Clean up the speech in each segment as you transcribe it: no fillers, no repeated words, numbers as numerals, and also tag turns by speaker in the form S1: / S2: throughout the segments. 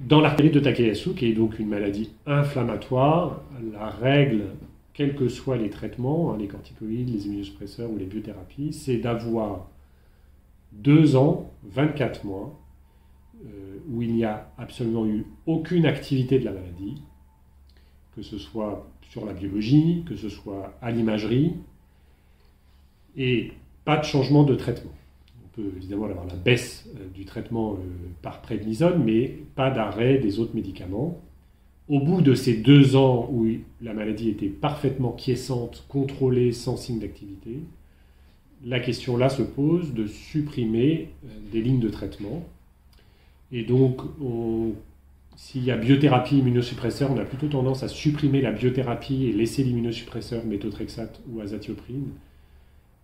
S1: Dans l'artérite de Takayasu, qui est donc une maladie inflammatoire, la règle, quels que soient les traitements, les corticoïdes, les immunosuppresseurs ou les biothérapies, c'est d'avoir 2 ans, 24 mois, où il n'y a absolument eu aucune activité de la maladie, que ce soit sur la biologie, que ce soit à l'imagerie, et pas de changement de traitement. On peut évidemment avoir la baisse du traitement par prednisone, mais pas d'arrêt des autres médicaments. Au bout de ces 2 ans où la maladie était parfaitement quiescente, contrôlée, sans signe d'activité, la question là se pose de supprimer des lignes de traitement. Et donc, s'il y a biothérapie immunosuppresseur, on a plutôt tendance à supprimer la biothérapie et laisser l'immunosuppresseur, méthotrexate ou azathiopprine.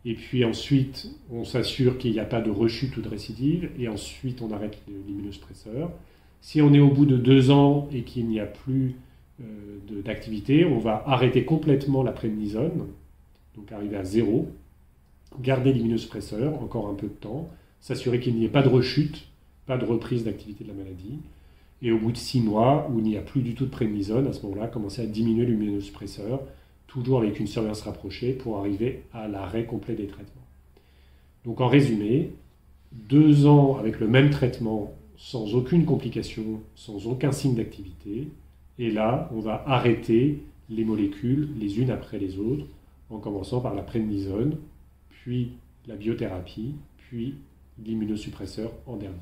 S1: Et puis ensuite, on s'assure qu'il n'y a pas de rechute ou de récidive, et ensuite on arrête l'immunosuppresseur. Si on est au bout de 2 ans et qu'il n'y a plus d'activité, on va arrêter complètement la prednisone, donc arriver à 0, garder l'immunosuppresseur encore un peu de temps, s'assurer qu'il n'y ait pas de rechute, pas de reprise d'activité de la maladie, et au bout de 6 mois, où il n'y a plus du tout de prednisone, à ce moment-là, commencer à diminuer l'immunosuppresseur, toujours avec une surveillance rapprochée pour arriver à l'arrêt complet des traitements. Donc en résumé, 2 ans avec le même traitement, sans aucune complication, sans aucun signe d'activité, et là, on va arrêter les molécules les unes après les autres, en commençant par la prednisone, puis la biothérapie, puis l'immunosuppresseur en dernier.